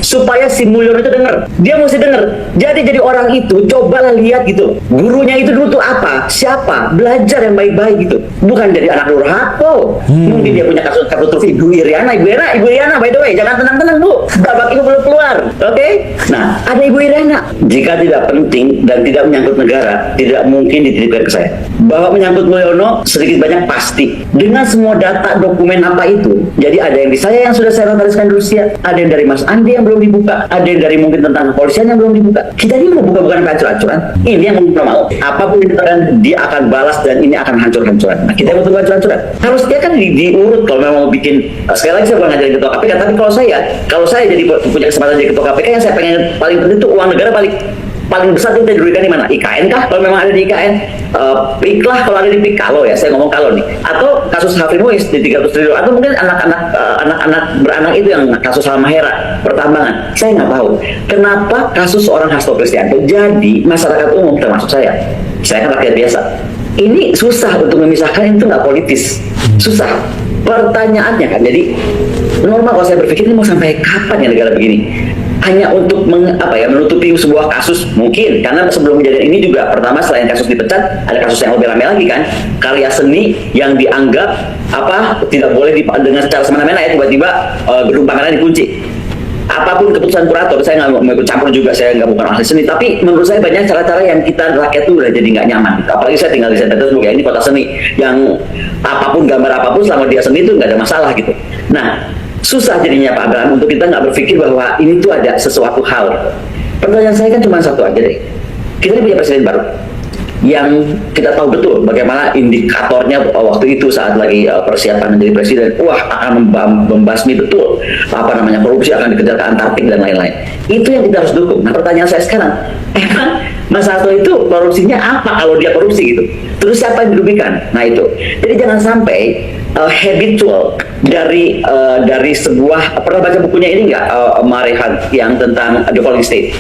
supaya si Mulyono itu denger. Dia mesti denger. Jadi orang itu cobalah lihat gitu. Gurunya itu dulu tuh apa? Siapa? Belajar yang baik-baik gitu. Bukan jadi anak Nurhako. Mungkin dia punya kasus terus Ibu Iriana, Ibu Iriana by the way, jangan tenang-tenang Bu. Babak Ibu belum keluar. Oke? Nah, ada Ibu Iriana. Jika tidak penting dan tidak menyangkut negara, tidak mungkin dititipkan ke saya. Bahwa menyangkut Mulyono sedikit banyak pasti. Dengan semua data dokumen apa itu. Jadi ada yang di saya yang sudah saya notariskan dulu siap, ada yang dari Mas Andi yang belum dibuka, ada yang dari mungkin tentang kepolisian yang belum dibuka. Kita ini mau buka bukan ancur-ancuran. Ini yang belum mau. Apapun yang dikatakan dia akan balas dan ini akan hancur-hancuran. Nah, kita butuh hancur-hancuran. Harusnya kan diurut kalau memang mau bikin. Sekali lagi saya bukan ngajarin ketua KPK, tapi kalau saya jadi punya kesempatan jadi ketua KPK, yang saya pengen paling penting itu uang negara paling besar itu diberikan di mana? IKN kah? Kalau memang ada di IKN, PIK lah kalau ada di PIK. Kalau ya, saya ngomong kalau nih. Atau kasus Harvey Mois di 300 triliun. Atau mungkin anak-anak beranak itu yang kasus Halmahera, pertambangan. Saya nggak tahu. Kenapa kasus seorang Hasto Kristianto jadi masyarakat umum termasuk saya. Saya kan rakyat biasa. Ini susah untuk memisahkan, itu nggak politis. Susah. Pertanyaannya kan, jadi normal kalau saya berpikir ini mau sampai kapan ya negara begini? Hanya untuk menutupi sebuah kasus mungkin, karena sebelum kejadian ini juga pertama selain kasus dipecat ada kasus yang lebih ramai lagi kan, karya seni yang dianggap tidak boleh dengan secara semena-mena ya, tiba-tiba gedung pameran dikunci. Apapun keputusan kurator, saya nggak mau ikut campur juga, saya nggak bukan ahli seni, tapi menurut saya banyak cara-cara yang kita rakyat tuh udah jadi nggak nyaman gitu. Apalagi saya tinggal di Saint Petersburg ya, ini kota seni yang apapun gambar apapun selama dia seni itu nggak ada masalah gitu. Nah, susah jadinya Pak Abraham untuk kita nggak berpikir bahwa ini tuh ada sesuatu hal. Pertanyaan saya kan cuma satu aja deh. Kita ini punya presiden baru yang kita tahu betul bagaimana indikatornya waktu itu saat lagi persiapan menjadi presiden, wah akan membasmi betul korupsi, akan dikejar ke Antartik dan lain-lain. Itu yang kita harus dukung. Nah, pertanyaan saya sekarang, emang Mas Hasto itu korupsinya apa kalau dia korupsi gitu? Terus siapa yang dirugikan? Nah itu. Jadi jangan sampai habitual dari sebuah, pernah baca bukunya ini nggak, Marehan yang tentang The Falling State.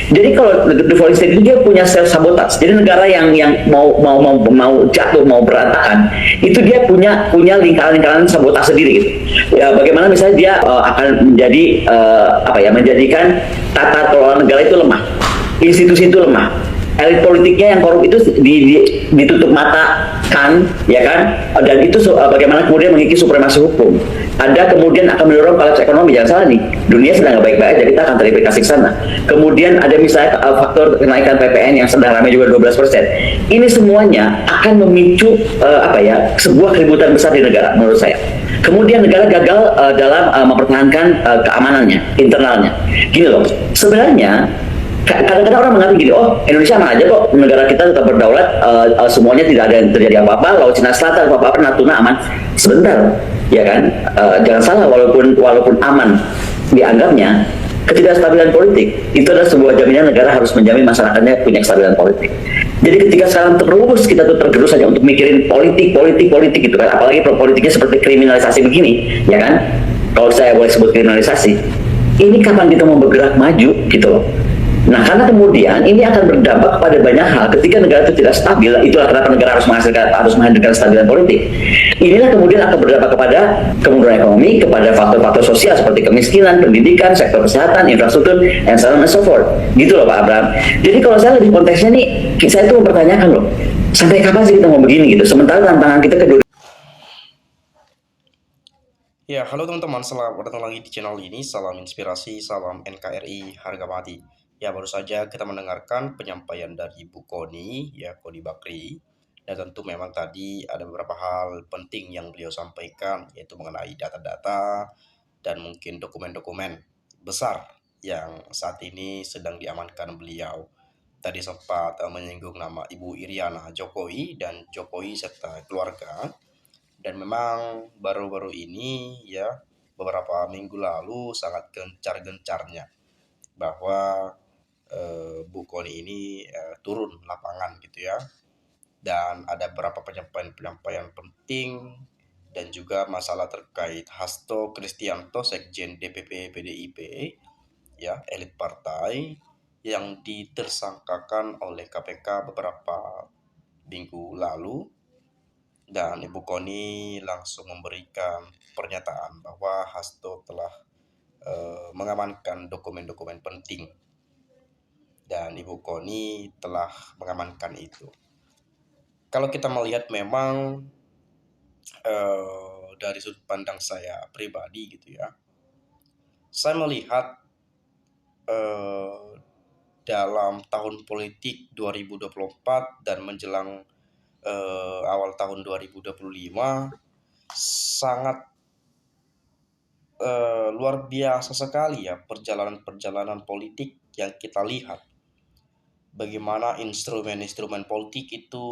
Jadi kalau The Falling State itu dia punya self sabotage. Jadi negara yang mau jatuh, mau berantakan, itu dia punya lingkaran-lingkaran sabotase sendiri gitu. Ya, bagaimana misalnya dia akan menjadi menjadikan tata kelola negara itu lemah, institusi itu lemah, elit politiknya yang korup itu ditutup mata kan, ya kan, dan itu bagaimana kemudian mengikis supremasi hukum. Ada kemudian akan mendorong kolaps ekonomi, jangan salah nih, dunia sedang nggak baik-baik aja, kita akan tereplikasi ke sana. Kemudian ada misalnya faktor kenaikan PPN yang sedang ramai juga 12%. Ini semuanya akan memicu sebuah keributan besar di negara menurut saya. Kemudian negara gagal dalam mempertahankan keamanannya, internalnya. Gini loh, sebenarnya kadang-kadang orang menganggap gini, oh Indonesia aman aja kok, negara kita tetap berdaulat, semuanya tidak ada yang terjadi apa-apa, Laut Cina Selatan apa-apa, Natuna aman. Sebentar, ya kan, jangan salah, walaupun aman dianggapnya, ketidakstabilan politik itu adalah sebuah jaminan negara harus menjamin masyarakatnya punya kestabilan politik. Jadi ketika sekarang terus kita tuh tergerus hanya untuk mikirin politik gitu kan, apalagi politiknya seperti kriminalisasi begini, ya kan, kalau saya boleh sebut kriminalisasi, ini kapan kita mau bergerak maju gitu loh. Nah, karena kemudian ini akan berdampak pada banyak hal. Ketika negara itu tidak stabil, itulah kenapa negara harus menghadirkan kestabilan politik. Inilah kemudian akan berdampak kepada kemunduran ekonomi, kepada faktor-faktor sosial seperti kemiskinan, pendidikan, sektor kesehatan, infrastruktur, and so on and so forth. Gitu loh Pak Abraham. Jadi kalau saya lebih konteksnya nih, saya tuh mempertanyakan loh, sampai kapan sih kita mau begini gitu? Sementara tantangan kita kedua. Ya, halo teman-teman, selamat datang lagi di channel ini. Salam inspirasi, salam NKRI, harga mati. Ya, baru saja kita mendengarkan penyampaian dari Bu Koni, ya, Koni Bakri. Dan tentu memang tadi ada beberapa hal penting yang beliau sampaikan, yaitu mengenai data-data dan mungkin dokumen-dokumen besar yang saat ini sedang diamankan beliau. Tadi sempat menyinggung nama Ibu Iriana Jokowi dan Jokowi serta keluarga. Dan memang baru-baru ini ya, beberapa minggu lalu sangat gencar-gencarnya bahwa Bu Koni ini turun lapangan gitu ya. Dan ada beberapa penyampaian penting dan juga masalah terkait Hasto Kristianto, Sekjen DPP PDIP, ya, elit partai yang ditersangkakan oleh KPK beberapa minggu lalu. Dan Ibu Koni langsung memberikan pernyataan bahwa Hasto telah mengamankan dokumen-dokumen penting, dan Ibu Koni telah mengamankan itu. Kalau kita melihat memang dari sudut pandang saya pribadi gitu ya, saya melihat eh, dalam tahun politik 2024 dan menjelang awal tahun 2025 sangat luar biasa sekali ya perjalanan-perjalanan politik yang kita lihat. Bagaimana instrumen-instrumen politik itu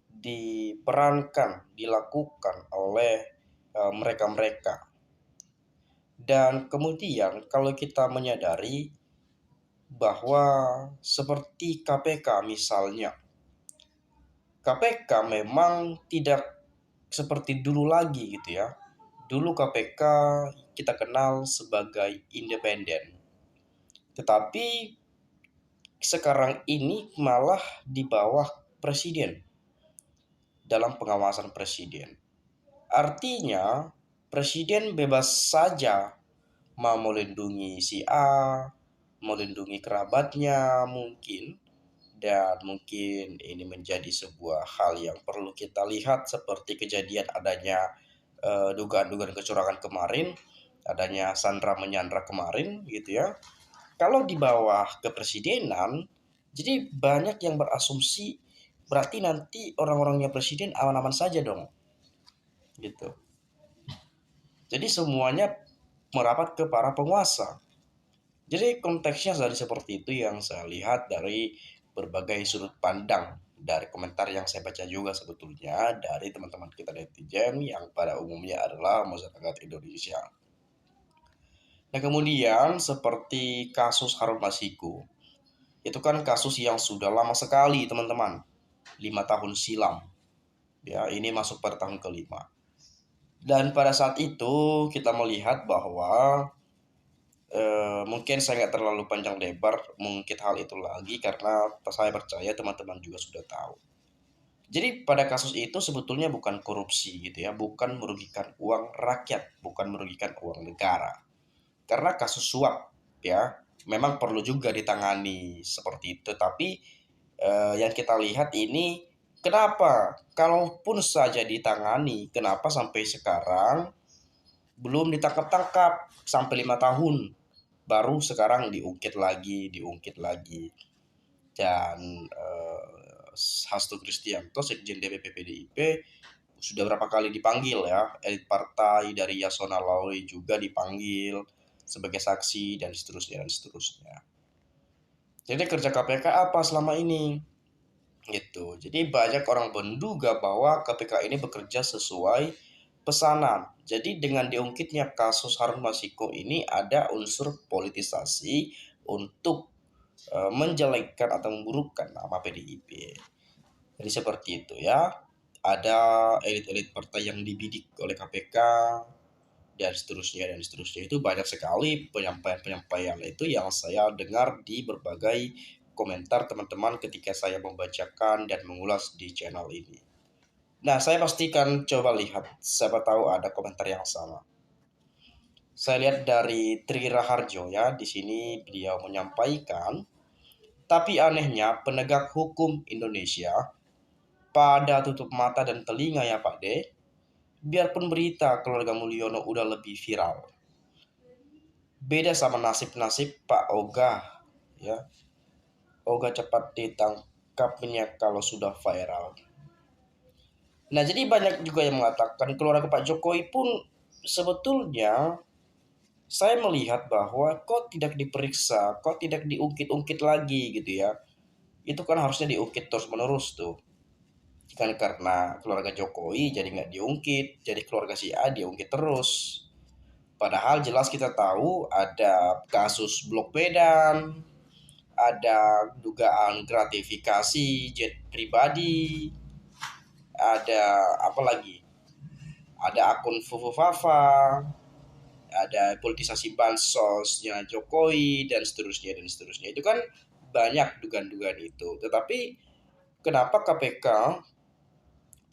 diperankan, dilakukan oleh mereka-mereka. Dan kemudian kalau kita menyadari bahwa seperti KPK misalnya, KPK memang tidak seperti dulu lagi gitu ya. Dulu KPK kita kenal sebagai independen. Tetapi sekarang ini malah di bawah presiden, dalam pengawasan presiden. Artinya presiden bebas saja mau melindungi si A, melindungi kerabatnya mungkin, dan mungkin ini menjadi sebuah hal yang perlu kita lihat seperti kejadian adanya dugaan-dugaan kecurangan kemarin, adanya Sandra menyandra kemarin gitu ya. Kalau di bawah kepresidenan, jadi banyak yang berasumsi berarti nanti orang-orangnya presiden aman-aman saja dong, gitu. Jadi semuanya merapat ke para penguasa. Jadi konteksnya dari seperti itu yang saya lihat dari berbagai sudut pandang, dari komentar yang saya baca juga sebetulnya dari teman-teman kita netizen yang pada umumnya adalah masyarakat Indonesia. Nah kemudian seperti kasus Harun Masiku, itu kan kasus yang sudah lama sekali teman-teman, 5 tahun silam. Ya ini masuk pada tahun kelima. Dan pada saat itu kita melihat bahwa mungkin saya nggak terlalu panjang lebar mengungkit hal itu lagi karena saya percaya teman-teman juga sudah tahu. Jadi pada kasus itu sebetulnya bukan korupsi gitu ya, bukan merugikan uang rakyat, bukan merugikan uang negara. Karena kasus suap ya, memang perlu juga ditangani seperti itu. Tapi yang kita lihat ini, kenapa kalaupun saja ditangani, kenapa sampai sekarang belum ditangkap-tangkap sampai 5 tahun? Baru sekarang diungkit lagi. Dan Hasto Kristianto, Sekjen DPP PDIP, sudah berapa kali dipanggil ya, elit partai dari Yasona Lawli juga dipanggil sebagai saksi dan seterusnya dan seterusnya. Jadi kerja KPK apa selama ini? Gitu. Jadi banyak orang menduga bahwa KPK ini bekerja sesuai pesanan. Jadi dengan diungkitnya kasus Harun Masiku ini ada unsur politisasi untuk menjelekkan atau memburukkan nama PDIP. Jadi seperti itu ya. Ada elit-elit partai yang dibidik oleh KPK dan seterusnya dan seterusnya. Itu banyak sekali penyampaian-penyampaian itu yang saya dengar di berbagai komentar teman-teman ketika saya membacakan dan mengulas di channel ini. Nah, saya pastikan coba lihat, siapa tahu ada komentar yang sama. Saya lihat dari Tri Raharjo ya, di sini beliau menyampaikan, tapi anehnya penegak hukum Indonesia pada tutup mata dan telinga ya Pak D. Biarpun berita keluarga Mulyono udah lebih viral. Beda sama nasib-nasib Pak Oga ya. Oga cepat ditangkapnya kalau sudah viral. Nah, jadi banyak juga yang mengatakan keluarga Pak Jokowi pun sebetulnya saya melihat bahwa kok tidak diperiksa, kok tidak diungkit-ungkit lagi gitu ya. Itu kan harusnya diungkit terus-menerus tuh. Kan karena keluarga Jokowi jadi nggak diungkit, jadi keluarga si A diungkit terus. Padahal jelas kita tahu ada kasus blok Medan, ada dugaan gratifikasi jet pribadi, ada apa lagi? Ada akun Fufu Fafa, ada politisasi bansosnya Jokowi dan seterusnya dan seterusnya. Itu kan banyak dugaan-dugaan itu. Tetapi kenapa KPK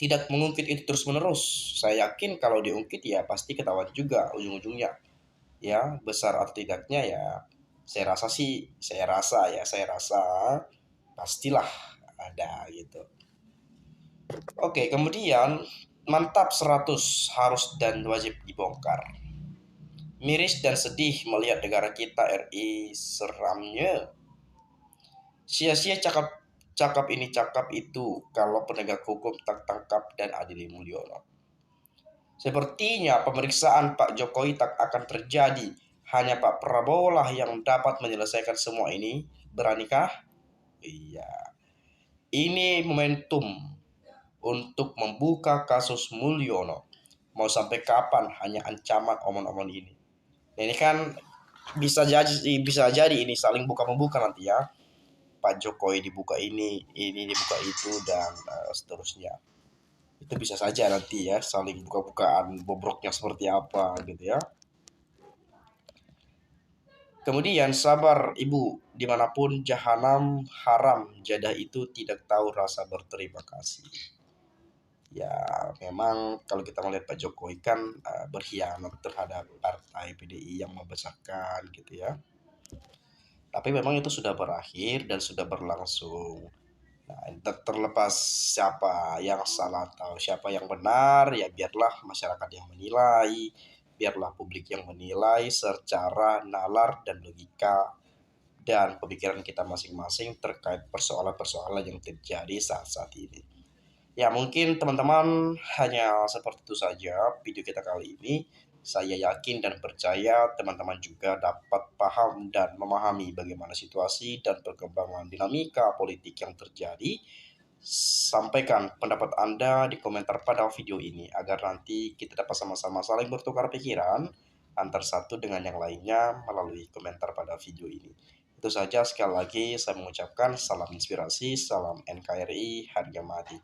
tidak mengungkit itu terus-menerus? Saya yakin kalau diungkit ya pasti ketahuan juga ujung-ujungnya. ya besar atau tidaknya ya saya rasa pastilah ada gitu. Oke, kemudian mantap 100 harus dan wajib dibongkar. Miris dan sedih melihat negara kita RI seramnya. Sia-sia cakap ini cakap itu kalau penegak hukum tak tangkap dan adili Mulyono. Sepertinya pemeriksaan Pak Jokowi tak akan terjadi. Hanya Pak Prabowo lah yang dapat menyelesaikan semua ini. Beranikah? Iya. Ini momentum untuk membuka kasus Mulyono. Mau sampai kapan hanya ancaman omong-omong ini? Nah, ini kan bisa jadi ini saling buka-membuka nanti ya. Pak Jokowi dibuka ini dibuka itu, dan seterusnya. Itu bisa saja nanti ya saling buka-bukaan bobroknya seperti apa gitu ya. Kemudian sabar ibu, dimanapun jahanam haram, jadah itu tidak tahu rasa berterima kasih. Ya memang kalau kita melihat Pak Jokowi kan berkhianat terhadap partai PDI yang membesarkan gitu ya. Tapi memang itu sudah berakhir dan sudah berlangsung. Nah, terlepas siapa yang salah atau siapa yang benar, ya biarlah masyarakat yang menilai, biarlah publik yang menilai secara nalar dan logika dan pemikiran kita masing-masing terkait persoalan-persoalan yang terjadi saat-saat ini. Ya mungkin teman-teman hanya seperti itu saja video kita kali ini. Saya yakin dan percaya teman-teman juga dapat paham dan memahami bagaimana situasi dan perkembangan dinamika politik yang terjadi. Sampaikan pendapat Anda di komentar pada video ini agar nanti kita dapat sama-sama saling bertukar pikiran antar satu dengan yang lainnya melalui komentar pada video ini. Itu saja, sekali lagi saya mengucapkan salam inspirasi, salam NKRI, harga mati.